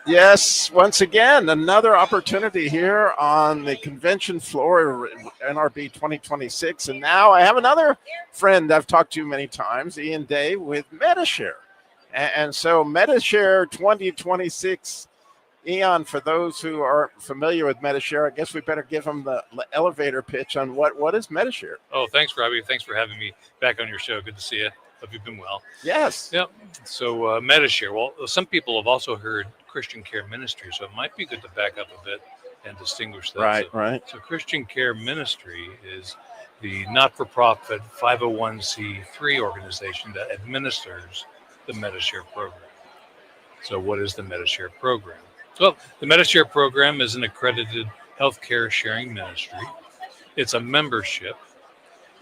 Yes, once again, another opportunity here on the convention floor, NRB 2026. And now I have another friend I've talked to many times, Ian Day, with Medi-Share. And so Medi-Share 2026, Ian, for those who are familiar with Medi-Share, I guess we better give them the elevator pitch on what is Medi-Share. Oh, thanks, Robbie. Thanks for having me back on your show. Good to see you. Hope you've been well. Yes. Yep. So Medi-Share. Well, some people have also heard Christian Care Ministry, so it might be good to back up a bit and distinguish that. Right. So Christian Care Ministry is the not-for-profit 501c3 organization that administers the Medi-Share program. So what is the Medi-Share program? Well, the Medi-Share program is an accredited healthcare sharing ministry. It's a membership,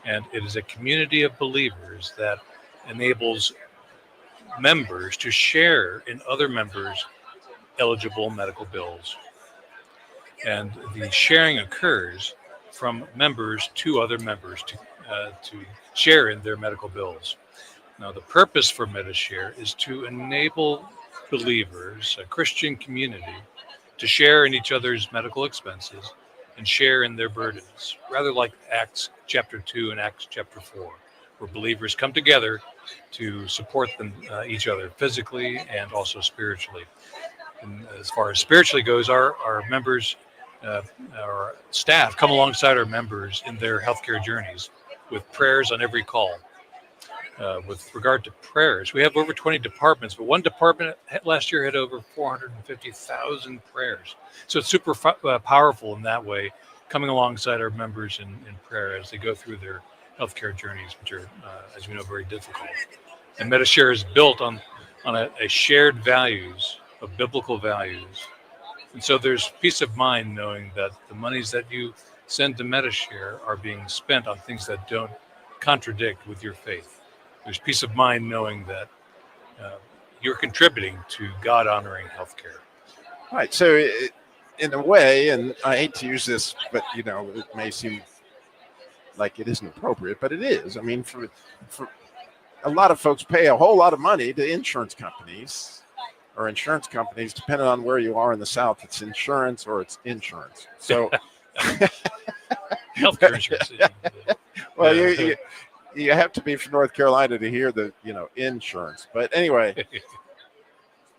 and it is a community of believers that enables members to share in other members' eligible medical bills. And the sharing occurs from members to other members to share in their medical bills. Now, the purpose for Medi-Share is to enable believers, a Christian community, to share in each other's medical expenses and share in their burdens, rather like Acts chapter 2 and Acts chapter 4, where believers come together to support each other physically and also spiritually. And as far as spiritually goes, our members, our staff come alongside our members in their healthcare journeys with prayers on every call. With regard to prayers, we have over 20 departments, but one department last year had over 450,000 prayers. So it's super powerful in that way, coming alongside our members in prayer as they go through their healthcare journeys, which are, as we know, very difficult. And Medi-Share is built on a shared values of biblical values. And so there's peace of mind knowing that the monies that you send to Medi-Share are being spent on things that don't contradict with your faith. There's peace of mind knowing that you're contributing to God-honoring healthcare. Right. So in a way, and I hate to use this, but, it may seem like it isn't appropriate, but it is. I mean, for a lot of folks pay a whole lot of money to insurance companies, depending on where you are in the South. It's insurance or it's insurance. So healthcare insurance. Well, you have to be from North Carolina to hear the insurance. But anyway,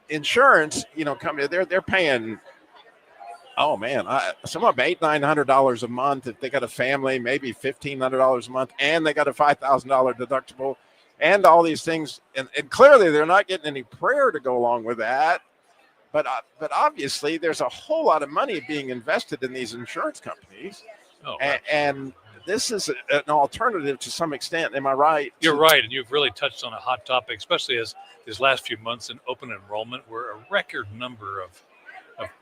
insurance, company, they're paying. Oh man, some of them $800-900 a month. If they got a family, maybe $1,500 a month, and they got a $5,000 deductible, and all these things. And clearly, they're not getting any prayer to go along with that. But obviously, there's a whole lot of money being invested in these insurance companies, and this is an alternative to some extent. Am I right? You're right, and you've really touched on a hot topic, especially as these last few months in open enrollment, where a record number of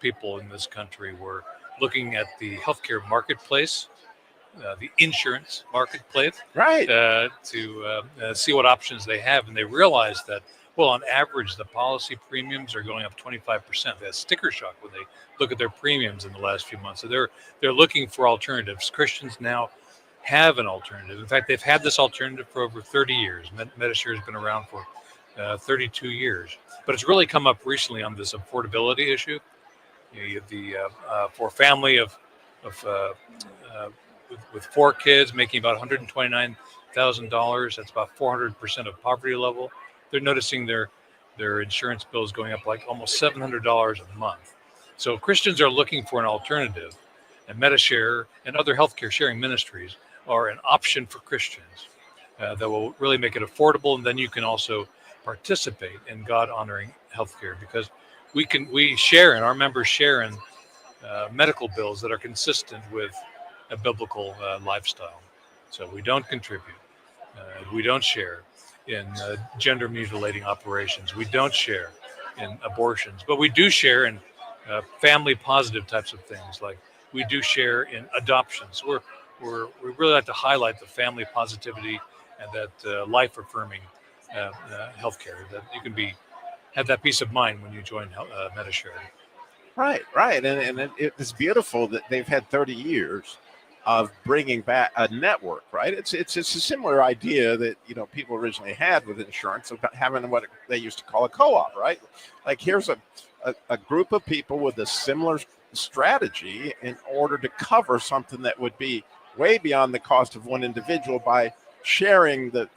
people in this country were looking at the healthcare marketplace, the insurance marketplace, right, to see what options they have, and they realized that, well, on average, the policy premiums are going up 25%. They had sticker shock when they look at their premiums in the last few months. So they're looking for alternatives. Christians now have an alternative. In fact, they've had this alternative for over 30 years. Medi-Share has been around for 32 years, but it's really come up recently on this affordability issue. You have for a family with 4 kids making about $129,000. That's about 400% of poverty level. They're noticing their insurance bills going up like almost $700 a month. So Christians are looking for an alternative, and Medi-Share and other healthcare sharing ministries are an option for Christians that will really make it affordable, and then you can also participate in God-honoring healthcare because we share and our members share in medical bills that are consistent with a biblical lifestyle. So we don't contribute, we don't share in gender mutilating operations, we don't share in abortions, but we do share in family positive types of things, like we do share in adoptions. We really like to highlight the family positivity and that life affirming healthcare, that you can have that peace of mind when you join Medi-Share. Right, and it's beautiful that they've had 30 years of bringing back a network, right? It's a similar idea that people originally had with insurance about having what they used to call a co-op, right? Like here's a group of people with a similar strategy in order to cover something that would be way beyond the cost of one individual by sharing the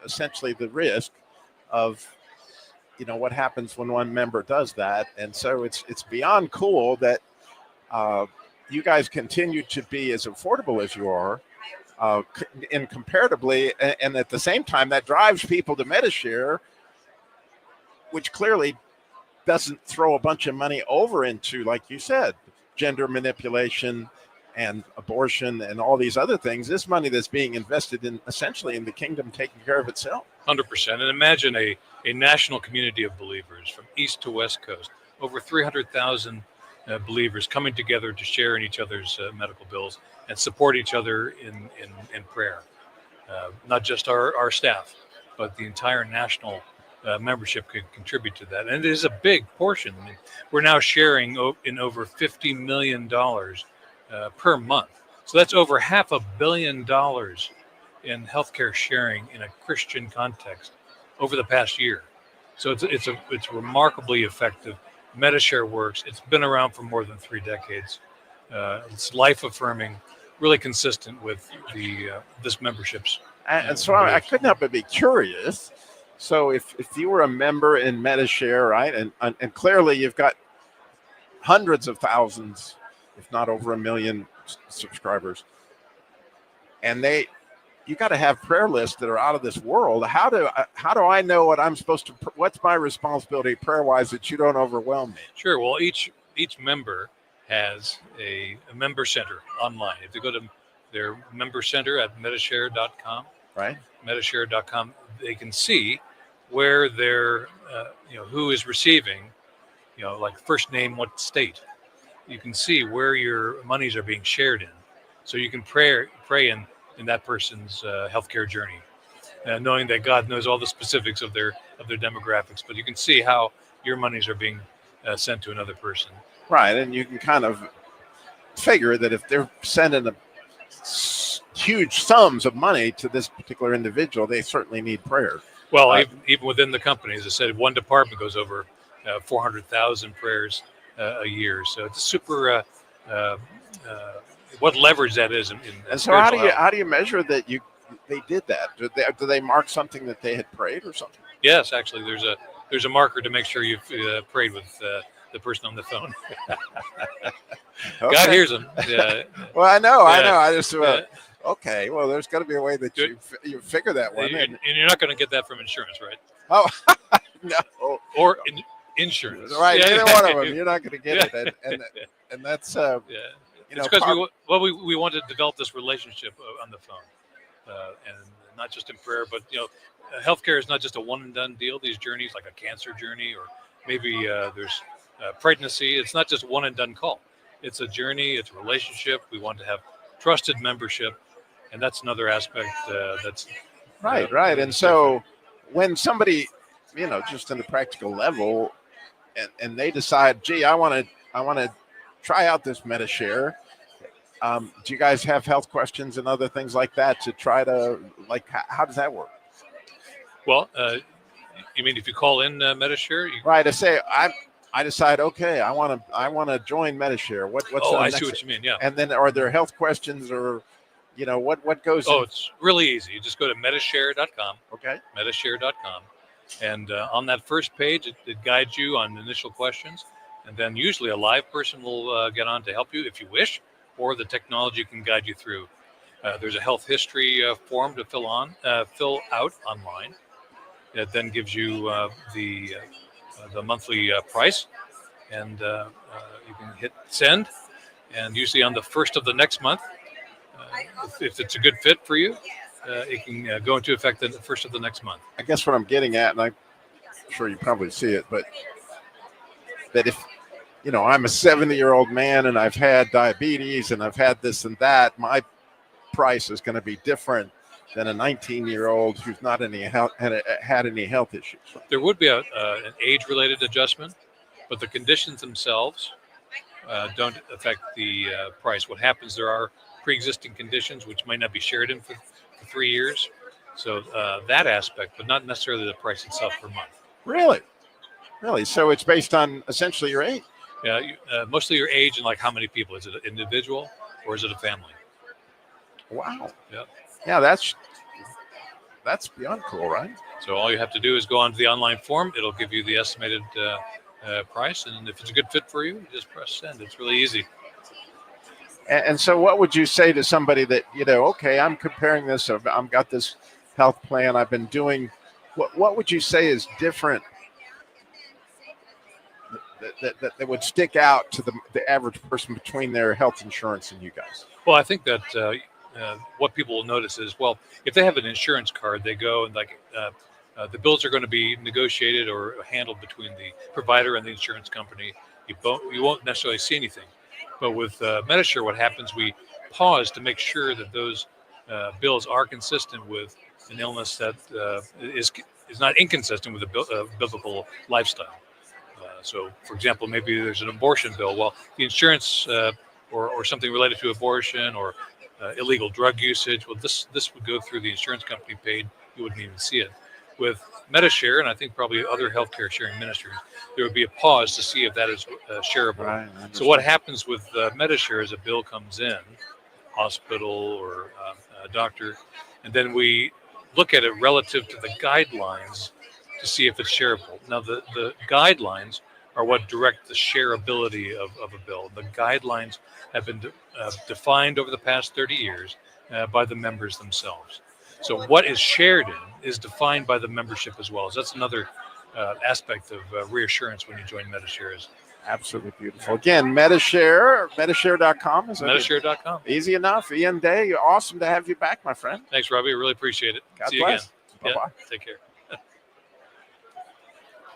essentially the risk of what happens when one member does that. And so it's beyond cool that you guys continue to be as affordable as you are, in comparatively, and at the same time that drives people to Medishare, which clearly doesn't throw a bunch of money over into, like you said, gender manipulation and abortion and all these other things. This money that's being invested in essentially in the kingdom taking care of itself. 100%. And imagine a national community of believers from east to west coast, over 300,000 believers coming together to share in each other's medical bills and support each other in prayer. Not just our staff, but the entire national membership could contribute to that. And it is a big portion. I mean, we're now sharing in over $50 million per month. So that's over $500 million in healthcare sharing in a Christian context over the past year. So it's remarkably effective. Medishare works. It's been around for more than 3 decades. It's life affirming, really consistent with this membership's. And so I couldn't help but be curious. So if you were a member in Medishare, right, and clearly you've got hundreds of thousands, if not over 1 million subscribers, and you got to have prayer lists that are out of this world. How do I know what I'm supposed to? What's my responsibility prayer wise that you don't overwhelm me? Sure. Well, each member has a member center online. If you go to their member center at Medishare.com, right? Medishare.com, they can see where they're, who is receiving, like first name, what state. You can see where your monies are being shared in, so you can pray in that person's healthcare journey, knowing that God knows all the specifics of their demographics, but you can see how your monies are being sent to another person. Right, and you can kind of figure that if they're sending huge sums of money to this particular individual, they certainly need prayer. Well, even within the company, as I said, one department goes over 400,000 prayers a year. So it's super. What leverage that is in and so how do you measure that they did that? Do they mark something that they had prayed or something? Yes, actually, there's a marker to make sure you've prayed with the person on the phone. Okay. God hears them. Well, I know. I just okay. Well, there's got to be a way that you figure that one. And you're not going to get that from insurance, right? Oh no. Or insurance, right? Yeah. Either one of them, you're not going to get it, and that's yeah. It's because we want to develop this relationship on the phone, and not just in prayer, but healthcare is not just a one and done deal. These journeys, like a cancer journey, or maybe there's pregnancy. It's not just one and done call. It's a journey. It's a relationship. We want to have trusted membership, and that's another aspect that's right. And so when somebody, just on a practical level, and they decide, gee, I want to try out this Medishare. Do you guys have health questions and other things like that to try to, how does that work? Well, you mean if you call in Medishare? Right. I decide, okay, I want to join Medishare. What's I see what you mean. Yeah. And then are there health questions or, what goes? Oh, it's really easy. You just go to Medishare.com. Okay. Medishare.com. And on that first page, it guides you on initial questions. And then usually a live person will get on to help you if you wish, or the technology can guide you through. There's a health history form to fill out online. It then gives you the monthly price, and you can hit send. And usually on the first of the next month, if it's a good fit for you, it can go into effect the first of the next month. I guess what I'm getting at, and I'm sure you probably see it, but that if I'm a 70-year-old man and I've had diabetes and I've had this and that, my price is going to be different than a 19-year-old who's not had any health issues. There would be an age-related adjustment, but the conditions themselves don't affect the price. What happens, there are pre-existing conditions, which might not be shared in for 3 years. So that aspect, but not necessarily the price itself per month. Really? So it's based on essentially your age? Yeah, mostly your age and like how many people. Is it an individual or is it a family? Wow. Yep. Yeah, that's beyond cool, right? So all you have to do is go onto the online form. It'll give you the estimated price, and if it's a good fit for you, just press send. It's really easy. And so what would you say to somebody that, okay, I'm comparing this, I've got this health plan I've been doing. What would you say is different that would stick out to the average person between their health insurance and you guys? Well, I think that what people will notice is, well, if they have an insurance card, they go and the bills are going to be negotiated or handled between the provider and the insurance company. You won't necessarily see anything. But with Medi-Share, what happens, we pause to make sure that those bills are consistent with an illness that is not inconsistent with a biblical lifestyle. So, for example, maybe there's an abortion bill. Well, the insurance or something related to abortion or illegal drug usage, well, this would go through the insurance company paid. You wouldn't even see it. With Medi-Share, and I think probably other healthcare sharing ministries, there would be a pause to see if that is shareable. Right, so what happens with Medi-Share is a bill comes in, hospital or a doctor, and then we look at it relative to the guidelines to see if it's shareable. Now, the guidelines are what direct the shareability of a bill. The guidelines have been defined over the past 30 years by the members themselves. So what is shared in is defined by the membership as well. So that's another aspect of reassurance when you join Medi-Share. Is absolutely beautiful. Again, Medi-Share, Medi-Share.com. Medi-Share.com. Easy enough. Ian Day, awesome to have you back, my friend. Thanks, Robbie. I really appreciate it. God See you bless. again. Bye-bye. Yeah, take care.